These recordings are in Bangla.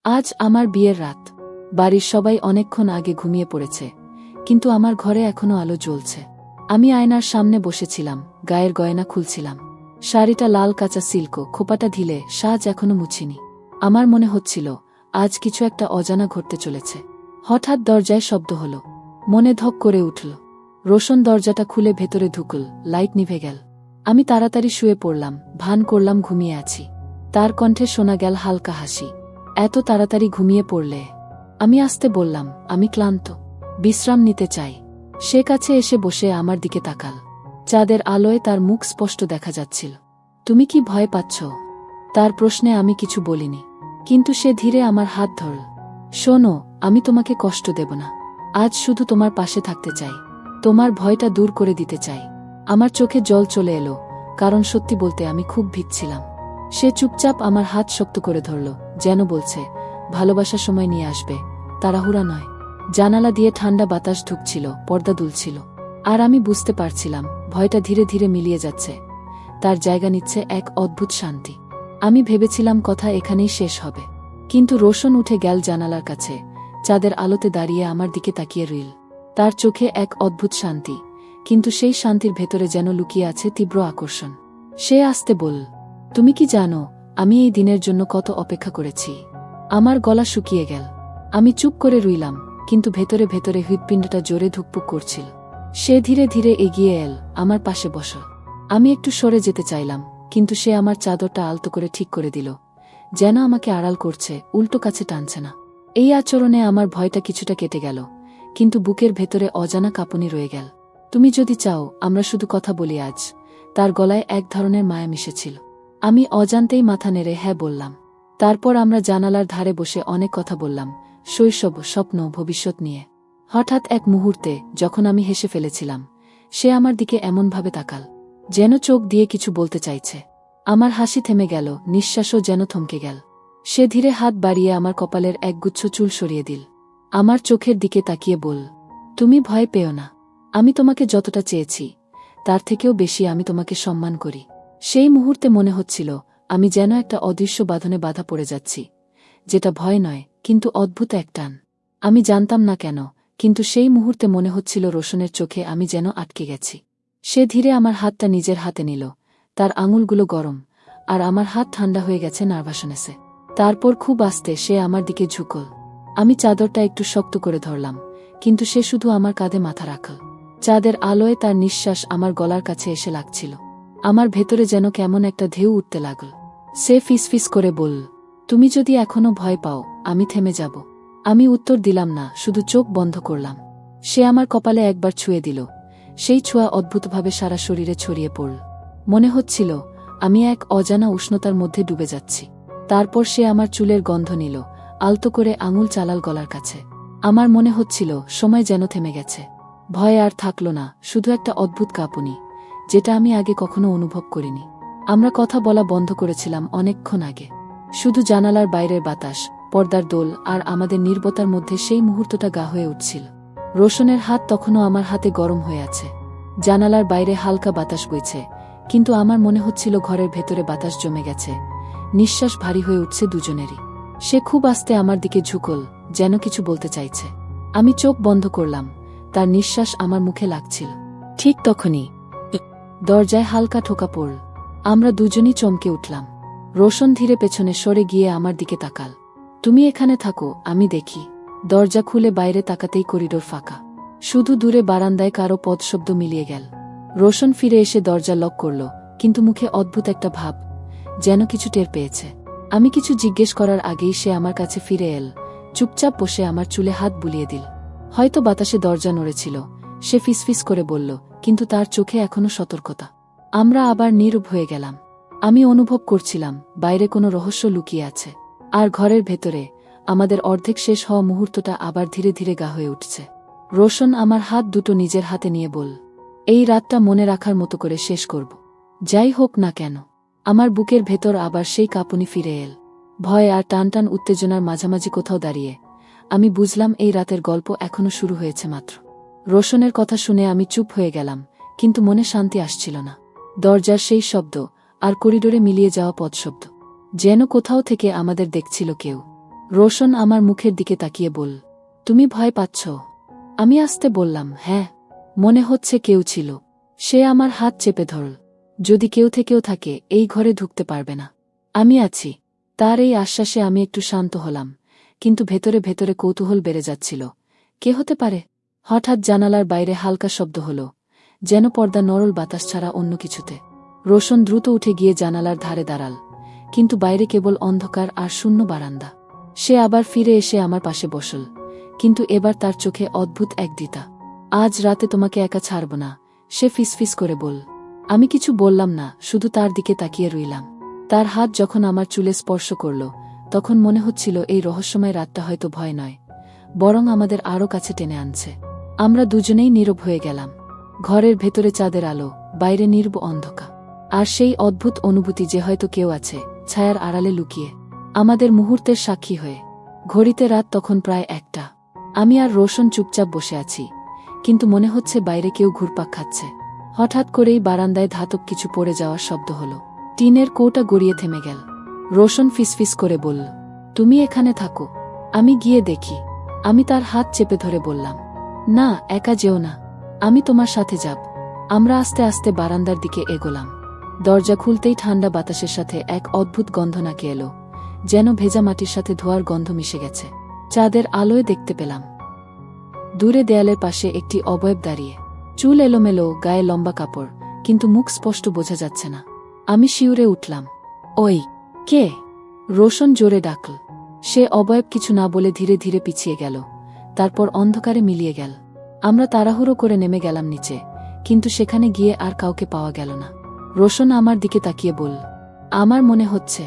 আজ আমার বিয়ের রাত। বাড়ির সবাই অনেকক্ষণ আগে ঘুমিয়ে পড়েছে, কিন্তু আমার ঘরে এখনো আলো জ্বলছে। আমি আয়নার সামনে বসেছিলাম, গায়ের গয়না খুলছিলাম। শাড়িটা লাল কাঁচা সিল্ক, খোপাটা ঢিলে, সাজ এখনো মুছিনি। আমার মনে হচ্ছিল আজ কিছু একটা অজানা ঘটতে চলেছে। হঠাৎ দরজায় শব্দ হল। মনে ধক করে উঠল। রোশন দরজাটা খুলে ভেতরে ঢুকল। লাইট নিভে গেল। আমি তাড়াতাড়ি শুয়ে পড়লাম, ভান করলাম ঘুমিয়ে আছি। তার কণ্ঠে শোনা গেল হালকা হাসি। এত তাড়াতাড়ি ঘুমিয়ে পড়লে? আমি আস্তে বললাম, আমি ক্লান্ত, বিশ্রাম নিতে চাই। সে কাছে এসে বসে আমার দিকে তাকাল। চাঁদের আলোয় তার মুখ স্পষ্ট দেখা যাচ্ছিল। তুমি কি ভয় পাচ্ছ? তার প্রশ্নে আমি কিছু বলিনি, কিন্তু সে ধীরে আমার হাত ধরল। শোনো, আমি তোমাকে কষ্ট দেব না। আজ শুধু তোমার পাশে থাকতে চাই, তোমার ভয়টা দূর করে দিতে চাই। আমার চোখে জল চলে এলো, কারণ সত্যি বলতে আমি খুব ভিজছিলাম। সে চুপচাপ আমার হাত শক্ত করে ধরল, যেন বলছে, ভালোবাসার সময় নিয়ে আসবে, তাড়াহুড়া নয়। জানালা দিয়ে ঠান্ডা বাতাস ঢুকছিল, পর্দা দুলছিল। আর আমি বুঝতে পারছিলাম ভয়টা ধীরে ধীরে মিলিয়ে যাচ্ছে, তার জায়গা নিচ্ছে এক অদ্ভুত শান্তি। আমি ভেবেছিলাম কথা এখানেই শেষ হবে, কিন্তু রোশন উঠে গেল জানালার কাছে, চাঁদের আলোতে দাঁড়িয়ে আমার দিকে তাকিয়ে রইল। তার চোখে এক অদ্ভুত শান্তি, কিন্তু সেই শান্তির ভেতরে যেন লুকিয়ে আছে তীব্র আকর্ষণ। সে আস্তে বলল, তুমি কি জানো আমি এই দিনের জন্য কত অপেক্ষা করেছি? আমার গলা শুকিয়ে গেল। আমি চুপ করে রইলাম, কিন্তু ভেতরে ভেতরে হৃৎপিণ্ডটা জোরে ধুকপুক করছিল। সে ধীরে ধীরে এগিয়ে এল, আমার পাশে বসল। আমি একটু সরে যেতে চাইলাম, কিন্তু সে আমার চাদরটা আলতো করে ঠিক করে দিল, যেন আমাকে আড়াল করছে, উল্টো কাছে টানছে না। এই আচরণে আমার ভয়টা কিছুটা কেটে গেল, কিন্তু বুকের ভেতরে অজানা কাঁপুনি রয়ে গেল। তুমি যদি চাও আমরা শুধু কথা বলি আজ। তার গলায় এক ধরনের মায়া মিশেছিল। আমি অজান্তেই মাথা নেড়ে হ্যাঁ বললাম। তারপর আমরা জানালার ধারে বসে অনেক কথা বললাম, শৈশব, স্বপ্ন, ভবিষ্যৎ নিয়ে। হঠাৎ এক মুহূর্তে যখন আমি হেসে ফেলেছিলাম, সে আমার দিকে এমনভাবে তাকাল, যেন চোখ দিয়ে কিছু বলতে চাইছে। আমার হাসি থেমে গেল, নিঃশ্বাসও যেন থমকে গেল। সে ধীরে হাত বাড়িয়ে আমার কপালের একগুচ্ছ চুল সরিয়ে দিল। আমার চোখের দিকে তাকিয়ে বলল, তুমি ভয় পেও না। আমি তোমাকে যতটা চেয়েছি, তার থেকেও বেশি আমি তোমাকে সম্মান করি। সেই মুহূর্তে মনে হচ্ছিল আমি যেন একটা অদৃশ্য বাঁধনে বাধা পড়ে যাচ্ছি, যেটা ভয় নয়, কিন্তু অদ্ভুত এক টান। আমি জানতাম না কেন, কিন্তু সেই মুহূর্তে মনে হচ্ছিল রোশনের চোখে আমি যেন আটকে গেছি। সে ধীরে আমার হাতটা নিজের হাতে নিল, তার আঙুলগুলো গরম, আর আমার হাত ঠান্ডা হয়ে গেছে নার্ভাসনেসে। তারপর খুব আস্তে সে আমার দিকে ঝুঁকল। আমি চাদরটা একটু শক্ত করে ধরলাম, কিন্তু সে শুধু আমার কাঁধে মাথা রাখল। চাঁদের আলোয় তার নিঃশ্বাস আমার গলার কাছে এসে লাগছিল। আমার ভেতরে যেন কেমন একটা ঢেউ উঠতে লাগল। সে ফিসফিস করে বলল, তুমি যদি এখনো ভয় পাও, আমি থেমে যাব। আমি উত্তর দিলাম না, শুধু চোখ বন্ধ করলাম। সে আমার কপালে একবার ছুঁয়ে দিল। সেই ছোঁয়া অদ্ভুতভাবে সারা শরীরে ছড়িয়ে পড়ল। মনে হচ্ছিল আমি এক অজানা উষ্ণতার মধ্যে ডুবে যাচ্ছি। তারপর সে আমার চুলের গন্ধ নিল, আলতো করে আঙুল চালাল গলার কাছে। আমার মনে হচ্ছিল সময় যেন থেমে গেছে। ভয় আর থাকল না, শুধু একটা অদ্ভুত কাঁপুনি, যেটা আমি আগে কখনো অনুভব করিনি। আমরা কথা বলা বন্ধ করেছিলাম অনেকক্ষণ আগে। শুধু জানালার বাইরের বাতাস, পর্দার দোল আর আমাদের নীরবতার মধ্যে সেই মুহূর্তটা গা হয়ে উঠছিল। রোশনের হাত তখনও আমার হাতে গরম হয়ে আছে। জানালার বাইরে হালকা বাতাস বইছে, কিন্তু আমার মনে হচ্ছিল ঘরের ভেতরে বাতাস জমে গেছে। নিঃশ্বাস ভারী হয়ে উঠছে দুজনেরই। সে খুব আস্তে আমার দিকে ঝুঁকল, যেন কিছু বলতে চাইছে। আমি চোখ বন্ধ করলাম, তার নিঃশ্বাস আমার মুখে লাগছিল। ঠিক তখনই দরজায় হালকা ঠোকা পড়ল। আমরা দুজনই চমকে উঠলাম। রোশন ধীরে পেছনে সরে গিয়ে আমার দিকে তাকাল। তুমি এখানে থাকো, আমি দেখি। দরজা খুলে বাইরে তাকাতেই করিডোর ফাঁকা। শুধু দূরে বারান্দায় কারো পদশব্দ মিলিয়ে গেল। রোশন ফিরে এসে দরজা লক করল, কিন্তু মুখে অদ্ভুত একটা ভাব, যেন কিছু টের পেয়েছে। আমি কিছু জিজ্ঞেস করার আগেই সে আমার কাছে ফিরে এল, চুপচাপ বসে আমার চুলে হাত বুলিয়ে দিল। হয়তো বাতাসে দরজা নড়েছিল। সে ফিসফিস করে বলল, কিন্তু তার চোখে এখনো সতর্কতা। আমরা আবার নীরব হয়ে গেলাম। আমি অনুভব করছিলাম বাইরে কোনো রহস্য লুকিয়ে আছে, আর ঘরের ভেতরে আমাদের অর্ধেক শেষ হওয়া মুহূর্তটা আবার ধীরে ধীরে গা হয়ে উঠছে। রোশন আমার হাত দুটো নিজের হাতে নিয়ে বলল, এই রাতটা মনে রাখার মতো করে শেষ করব, যাই হোক না কেন। আমার বুকের ভেতর আবার সেই কাঁপুনি ফিরে এল। ভয় আর টানটান উত্তেজনার মাঝামাঝি কোথাও দাঁড়িয়ে আমি বুঝলাম এই রাতের গল্প এখনো শুরু হয়েছে মাত্র। রোশনের কথা শুনে আমি চুপ হয়ে গেলাম, কিন্তু মনে শান্তি আসছিল না। দরজার সেই শব্দ আর করিডোরে মিলিয়ে যাওয়া পদশব্দ, যেন কোথাও থেকে আমাদের দেখছিল কেউ। রোশন আমার মুখের দিকে তাকিয়ে বল, তুমি ভয় পাচ্ছ? আমি আস্তে বললাম, হ্যাঁ, মনে হচ্ছে কেউ ছিল। সে আমার হাত চেপে ধরল। যদি কেউ থেকেও থাকে এই ঘরে ঢুকতে পারবে না, আমি আছি। তার এই আশ্বাসে আমি একটু শান্ত হলাম, কিন্তু ভেতরে ভেতরে কৌতূহল বেড়ে যাচ্ছিল। কে হতে পারে? হঠাৎ জানালার বাইরে হালকা শব্দ হল, যেন পর্দা নরল বাতাস ছাড়া অন্য কিছুতে। রোশন দ্রুত উঠে গিয়ে জানালার ধারে দাঁড়াল, কিন্তু বাইরে কেবল অন্ধকার আর শূন্য বারান্দা। সে আবার ফিরে এসে আমার পাশে বসল, কিন্তু এবার তার চোখে অদ্ভুত এক দ্বিধা। আজ রাতে তোমাকে একা ছাড়ব না, সে ফিসফিস করে বল। আমি কিছু বললাম না, শুধু তার দিকে তাকিয়ে রইলাম। তার হাত যখন আমার চুলে স্পর্শ করল, তখন মনে হচ্ছিল এই রহস্যময় রাতটা হয়তো ভয় নয়, বরং আমাদের আরও কাছে টেনে আনছে। আমরা দুজনেই নীরব হয়ে গেলাম। ঘরের ভেতরে চাঁদের আলো, বাইরে নির্ব অন্ধকার, আর সেই অদ্ভুত অনুভূতি যে হয়তো কেউ আছে ছায়ার আড়ালে লুকিয়ে, আমাদের মুহূর্তের সাক্ষী হয়ে। ঘড়িতে রাত তখন প্রায় 1টা। আমি আর রোশন চুপচাপ বসে আছি, কিন্তু মনে হচ্ছে বাইরে কেউ ঘুরপাক খাচ্ছে। হঠাৎ করেই বারান্দায় ধাতব কিছু পড়ে যাওয়ার শব্দ হলো। টিনের কৌটা গড়িয়ে থেমে গেল। রোশন ফিসফিস করে বলল, তুমি এখানে থাকো, আমি গিয়ে দেখি। আমি তার হাত চেপে ধরে বললাম, না, একা যেও না, আমি তোমার সাথে যাব। আমরা আস্তে আস্তে বারান্দার দিকে এগোলাম। দরজা খুলতেই ঠান্ডা বাতাসের সাথে এক অদ্ভুত গন্ধ নাকে এলো, যেন ভেজা মাটির সাথে ধোয়ার গন্ধ মিশে গেছে। চাঁদের আলোয় দেখতে পেলাম দূরে দেয়ালের পাশে একটি অবয়ব দাঁড়িয়ে। চুল এলোমেলো, গায়ে লম্বা কাপড়, কিন্তু মুখ স্পষ্ট বোঝা যাচ্ছে না। আমি শিউরে উঠলাম। ওই, কে? রোশন জোরে ডাকল। সে অবয়ব কিছু না বলে ধীরে ধীরে পিছিয়ে গেল, তারপর অন্ধকারে মিলিয়ে গেল। আমরা তাড়াহুড়ো করে নেমে গেলাম নিচে, কিন্তু সেখানে গিয়ে আর কাউকে পাওয়া গেল না। রোশন আমার দিকে তাকিয়ে বলল, আমার মনে হচ্ছে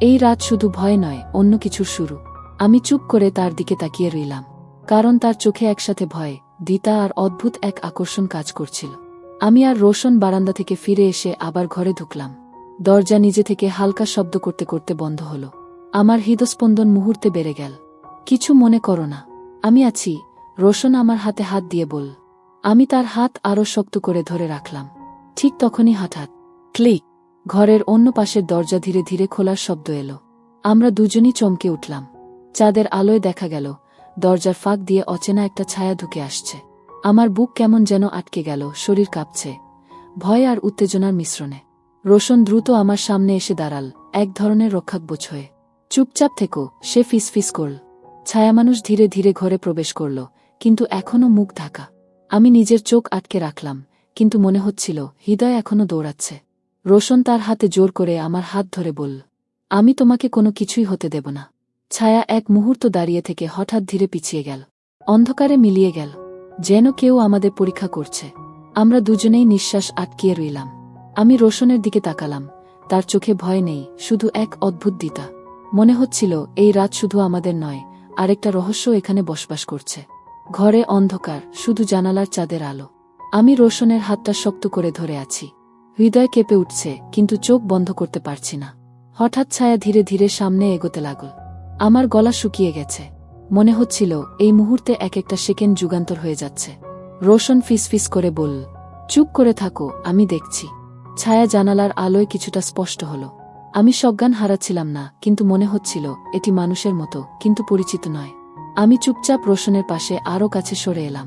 এই রাত শুধু ভয় নয়, অন্য কিছুর শুরু। আমি চুপ করে তার দিকে তাকিয়ে রইলাম, কারণ তার চোখে একসাথে ভয়, দ্বিধা আর অদ্ভুত এক আকর্ষণ কাজ করছিল। আমি আর রোশন বারান্দা থেকে ফিরে এসে আবার ঘরে ঢুকলাম। দরজা নিজে থেকে হালকা শব্দ করতে করতে বন্ধ হলো। আমার হৃদস্পন্দন মুহূর্তে বেড়ে গেল। কিছু মনে করো না, আমি আছি, রোশন আমার হাতে হাত দিয়ে বল। আমি তার হাত আরও শক্ত করে ধরে রাখলাম। ঠিক তখনই হঠাৎ ক্লিক, ঘরের অন্য পাশের দরজা ধীরে ধীরে খোলার শব্দ এলো। আমরা দুজনই চমকে উঠলাম। চাঁদের আলোয় দেখা গেল দরজার ফাঁক দিয়ে অচেনা একটা ছায়া ঢুকে আসছে। আমার বুক কেমন যেন আটকে গেল, শরীর কাঁপছে, ভয় আর উত্তেজনার মিশ্রণে। রোশন দ্রুত আমার সামনে এসে দাঁড়াল, এক ধরনের রক্ষাকবচ হয়ে। চুপচাপ থেকো, সে ফিসফিস করল। ছায়ামানুষ ধীরে ধীরে ঘরে প্রবেশ করল, কিন্তু এখনও মুখ ঢাকা। আমি নিজের চোখ আটকে রাখলাম, কিন্তু মনে হচ্ছিল হৃদয় এখনও দৌড়াচ্ছে। রোশন তার হাতে জোর করে আমার হাত ধরে বলল, আমি তোমাকে কোনো কিছুই হতে দেব না। ছায়া এক মুহূর্ত দাঁড়িয়ে থেকে হঠাৎ ধীরে পিছিয়ে গেল, অন্ধকারে মিলিয়ে গেল, যেন কেউ আমাদের পরীক্ষা করছে। আমরা দুজনেই নিঃশ্বাস আটকিয়ে রইলাম। আমি রোশনের দিকে তাকালাম, তার চোখে ভয় নেই, শুধু এক অদ্ভুত দ্বিধা। মনে হচ্ছিল এই রাত শুধু আমাদের নয়, আরেকটা রহস্য এখানে বসবাস করছে। ঘরে অন্ধকার, শুধু জানালার চাঁদের আলো। আমি রোশনের হাতটা শক্ত করে ধরে আছি। হৃদয় কেঁপে উঠছে, কিন্তু চোখ বন্ধ করতে পারছি না। হঠাৎ ছায়া ধীরে ধীরে সামনে এগোতে লাগল। আমার গলা শুকিয়ে গেছে। মনে হচ্ছিল এই মুহূর্তে এক একটা সেকেন্ড যুগান্তর হয়ে যাচ্ছে। রোশন ফিসফিস করে বলল, চুপ করে থাকো, আমি দেখছি। ছায়া জানালার আলোয় কিছুটা স্পষ্ট হল। আমি সজ্ঞান হারাচ্ছিলাম না, কিন্তু মনে হচ্ছিল এটি মানুষের মতো, কিন্তু পরিচিত নয়। আমি চুপচাপ রোশনের পাশে আরও কাছে সরে এলাম।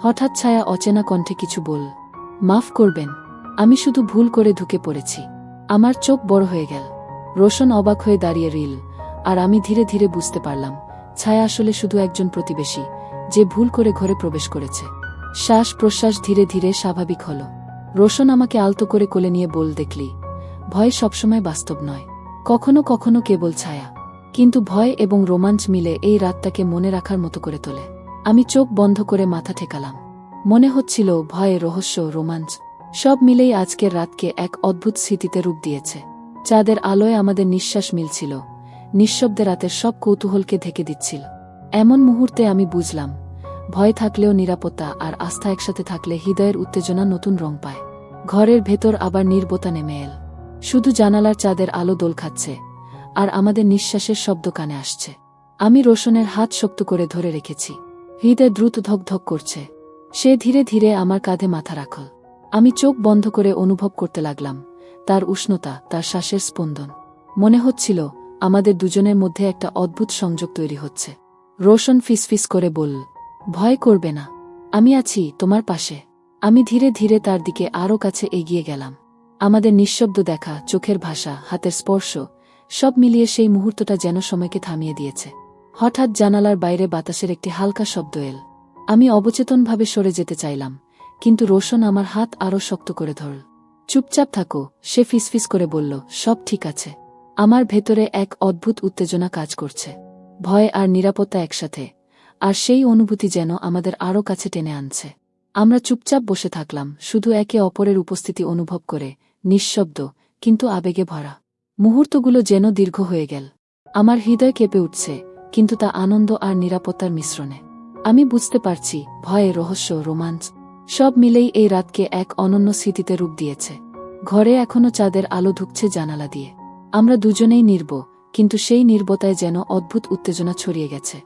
হঠাৎ ছায়া অচেনা কণ্ঠে কিছু বলল, মাফ করবেন, আমি শুধু ভুল করে ঢুকে পড়েছি। আমার চোখ বড় হয়ে গেল। রোশন অবাক হয়ে দাঁড়িয়ে রইল, আর আমি ধীরে ধীরে বুঝতে পারলাম ছায়া আসলে শুধু একজন প্রতিবেশী, যে ভুল করে ঘরে প্রবেশ করেছে। শ্বাস প্রশ্বাস ধীরে ধীরে স্বাভাবিক হল। রোশন আমাকে আলতো করে কোলে নিয়ে বল, দেখলি, ভয় সবসময় বাস্তব নয়, কখনো কখনো কেবল ছায়া। কিন্তু ভয় এবং রোমাঞ্চ মিলে এই রাতটাকে মনে রাখার মতো করে তোলে। আমি চোখ বন্ধ করে মাথা ঠেকালাম। মনে হচ্ছিল ভয়, রহস্য, রোমাঞ্চ সব মিলেই আজকের রাতকে এক অদ্ভুত স্মৃতিতে রূপ দিয়েছে। চাঁদের আলোয় আমাদের নিঃশ্বাস মিলছিল, নিঃশব্দে রাতের সব কৌতূহলকে ঢেকে দিচ্ছিল। এমন মুহূর্তে আমি বুঝলাম, ভয় থাকলেও নিরাপত্তা আর আস্থা একসাথে থাকলে হৃদয়ের উত্তেজনা নতুন রং পায়। ঘরের ভেতর আবার নীরবতা নেমে এল। শুধু জানালার চাঁদের আলো দোল খাচ্ছে, আর আমাদের নিঃশ্বাসের শব্দ কানে আসছে। আমি রোশনের হাত শক্ত করে ধরে রেখেছি। হৃদয় দ্রুত ধক ধক করছে। সে ধীরে ধীরে আমার কাঁধে মাথা রাখল। আমি চোখ বন্ধ করে অনুভব করতে লাগলাম তার উষ্ণতা, তার শ্বাসের স্পন্দন। মনে হচ্ছিল আমাদের দুজনের মধ্যে একটা অদ্ভুত সংযোগ তৈরি হচ্ছে। রোশন ফিসফিস করে বলল, ভয় করবে না, আমি আছি তোমার পাশে। আমি ধীরে ধীরে তার দিকে আরও কাছে এগিয়ে গেলাম। আমাদের নিঃশব্দ দেখা, চোখের ভাষা, হাতের স্পর্শ, সব মিলিয়ে সেই মুহূর্তটা যেন সময়কে থামিয়ে দিয়েছে। হঠাৎ জানালার বাইরে বাতাসের একটি হালকা শব্দ এল। আমি অবচেতনভাবে সরে যেতে চাইলাম, কিন্তু রোশন আমার হাত আরও শক্ত করে ধরল। চুপচাপ থাকো, সে ফিসফিস করে বলল, সব ঠিক আছে। আমার ভেতরে এক অদ্ভুত উত্তেজনা কাজ করছে, ভয় আর নিরাপত্তা একসাথে, আর সেই অনুভূতি যেন আমাদের আরও কাছে টেনে আনছে। আমরা চুপচাপ বসে থাকলাম, শুধু একে অপরের উপস্থিতি অনুভব করে, নিঃশব্দ কিন্তু আবেগে ভরা। মুহূর্তগুলো যেন দীর্ঘ হয়ে গেল। আমার হৃদয় কেঁপে উঠছে, কিন্তু তা আনন্দ আর নিরাপত্তার মিশ্রণে। আমি বুঝতে পারছি, ভয়, রহস্য, রোমাঞ্চ সব মিলেই এই রাতকে এক অনন্য স্মৃতিতে রূপ দিয়েছে। ঘরে এখনো চাঁদের আলো ঢুকছে জানালা দিয়ে। আমরা দুজনেই নীরব, কিন্তু সেই নীরবতায় যেন অদ্ভুত উত্তেজনা ছড়িয়ে গেছে।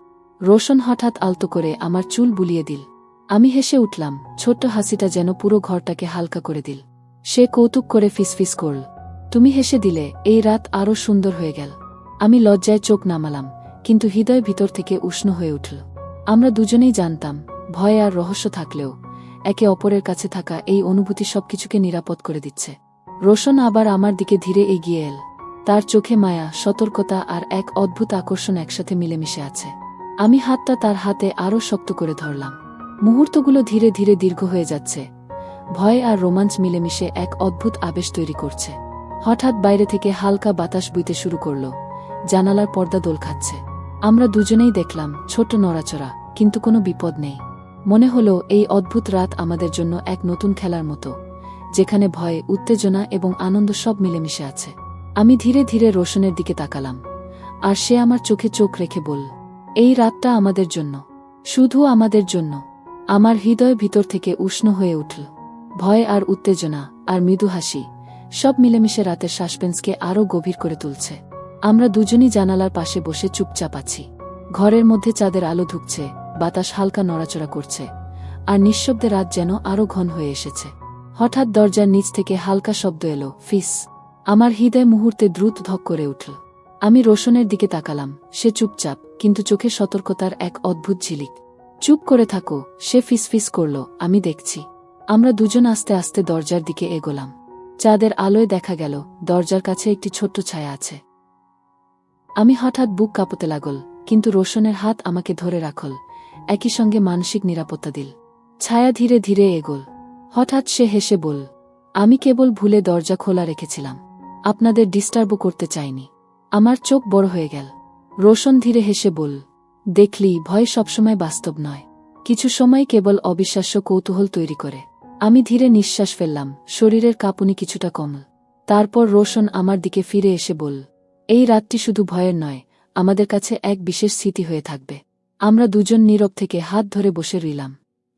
রোশন হঠাৎ আলতো করে আমার চুল বুলিয়ে দিল। আমি হেসে উঠলাম, ছোট্ট হাসিটা যেন পুরো ঘরটাকে হালকা করে দিল। সে কৌতুক করে ফিসফিস করল, তুমি হেসে দিলে এই রাত আরও সুন্দর হয়ে গেল। আমি লজ্জায় চোখ নামালাম, কিন্তু হৃদয় ভিতর থেকে উষ্ণ হয়ে উঠল। আমরা দুজনেই জানতাম, ভয় আর রহস্য থাকলেও একে অপরের কাছে থাকা এই অনুভূতি সবকিছুকে নিরাপদ করে দিচ্ছে। রোশন আবার আমার দিকে ধীরে এগিয়ে এল। তার চোখে মায়া, সতর্কতা আর এক অদ্ভুত আকর্ষণ একসাথে মিলেমিশে আছে। আমি হাতটা তার হাতে আরও শক্ত করে ধরলাম। মুহূর্তগুলো ধীরে ধীরে দীর্ঘ হয়ে যাচ্ছে। ভয় আর রোমাঞ্চ মিলেমিশে এক অদ্ভুত আবেশ তৈরি করছে। হঠাৎ বাইরে থেকে হালকা বাতাস বইতে শুরু করল, জানালার পর্দা দোল খাচ্ছে। আমরা দুজনেই দেখলাম, ছোট নড়াচড়া, কিন্তু কোনো বিপদ নেই। মনে হলো এই অদ্ভুত রাত আমাদের জন্য এক নতুন খেলার মতো, যেখানে ভয়, উত্তেজনা এবং আনন্দ সব মিলেমিশে আছে। আমি ধীরে ধীরে রোশনের দিকে তাকালাম, আর সে আমার চোখে চোখ রেখে বলল, এই রাতটা আমাদের জন্য, শুধু আমাদের জন্য। আমার হৃদয় ভিতর থেকে উষ্ণ হয়ে উঠল। ভয় আর উত্তেজনা আর মৃদু হাসি সব মিলেমিশে রাতের সাসপেন্সকে আরও গভীর করে তুলছে। আমরা দুজনই জানালার পাশে বসে চুপচাপ আছি। ঘরের মধ্যে চাঁদের আলো ঢুকছে, বাতাস হালকা নড়াচড়া করছে, আর নিঃশব্দে রাত যেন আরও ঘন হয়ে এসেছে। হঠাৎ দরজার নিচ থেকে হালকা শব্দ এলো, ফিস। আমার হৃদয় মুহূর্তে দ্রুত ধক করে উঠল। আমি রোশনের দিকে তাকালাম, সে চুপচাপ, কিন্তু চোখে সতর্কতার এক অদ্ভুত ঝিলিক। চুপ করে থাকো, সে ফিসফিস করল, আমি দেখছি। আমরা দুজন আস্তে আস্তে দরজার দিকে এগোলাম। চাঁদের আলোয় দেখা গেল দরজার কাছে একটি ছোট্ট ছায়া আছে। আমি হঠাৎ বুক কাঁপতে লাগল, কিন্তু রোশনের হাত আমাকে ধরে রাখল, একই সঙ্গে মানসিক নিরাপত্তা দিল। ছায়া ধীরে ধীরে এগোল। হঠাৎ সে হেসে বলল, আমি কেবল ভুলে দরজা খোলা রেখেছিলাম, আপনাদের ডিস্টার্বও করতে চাইনি। আমার চোখ বড় হয়ে গেল। রোশন ধীরে হেসে বলল, দেখলি, ভয় সবসময় বাস্তব নয়, কিছু সময় কেবল অবিশ্বাস্য কৌতূহল তৈরি করে। আমি ধীরে নিঃশ্বাস ফেললাম, শরীরের কাঁপুনি কিছুটা কমল। তারপর রোশন আমার দিকে ফিরে এসে বলল, এই রাতটি শুধু ভয়ের নয়, আমাদের কাছে এক বিশেষ স্মৃতি হয়ে থাকবে। আমরা দুজন নীরব থেকে হাত ধরে বসে রইলাম।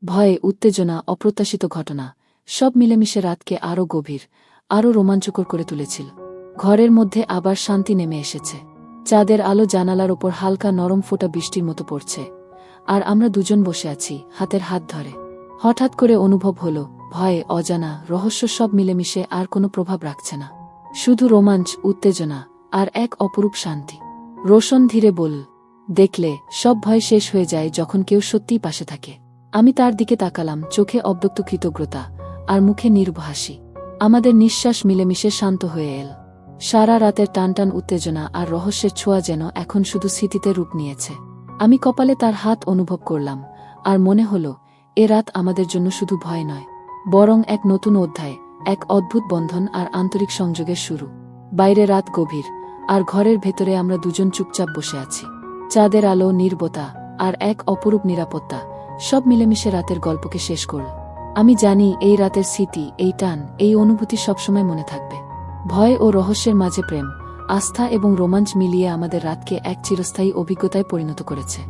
ভয়, উত্তেজনা, অপ্রত্যাশিত ঘটনা সব মিলেমিশে রাতকে আরও গভীর, আরও রোমাঞ্চকর করে তুলেছিল। ঘরের মধ্যে আবার শান্তি নেমে এসেছে। চাঁদের আলো জানালার ওপর হালকা নরম ফোঁটা বৃষ্টির মতো পড়ছে, আর আমরা দুজন বসে আছি, হাতের হাত ধরে। হঠাৎ করে অনুভব হলো, ভয়, অজানা, রহস্য সব মিলেমিশে আর কোনো প্রভাব রাখছে না। শুধু রোমাঞ্চ, উত্তেজনা আর এক অপরূপ শান্তি। রোশন ধীরে বলল, দেখলে, সব ভয় শেষ হয়ে যায় যখন কেউ সত্যিই পাশে থাকে। আমি তার দিকে তাকালাম, চোখে অব্যক্ত কৃতজ্ঞতা আর মুখে নীরব হাসি। আমাদের নিঃশ্বাস মিলেমিশে শান্ত হয়ে এল। সারা রাতের টানটান উত্তেজনা আর রহস্যের ছোঁয়া যেন এখন শুধু স্মৃতিতে রূপ নিয়েছে। আমি কপালে তার হাত অনুভব করলাম, আর মনে হলো, এ রাত আমাদের জন্য শুধু ভয় নয়, বরং এক নতুন অধ্যায়, এক অদ্ভুত বন্ধন আর আন্তরিক সংযোগের শুরু। বাইরে রাত গভীর, আর ঘরের ভেতরে আমরা দুজন চুপচাপ বসে আছি। চাঁদের আলো, নীরবতা আর এক অপরূপ নিরাপত্তা সব মিলেমিশে রাতের গল্পকে শেষ করল। আমি জানি, এই রাতের স্মৃতি, এই টান, এই অনুভূতি সবসময় মনে থাকবে। ভয় ও রহস্যের মাঝে প্রেম, আস্থা এবং রোমাঞ্চ মিলিয়ে আমাদের রাতকে এক চিরস্থায়ী অভিজ্ঞতায় পরিণত করেছে।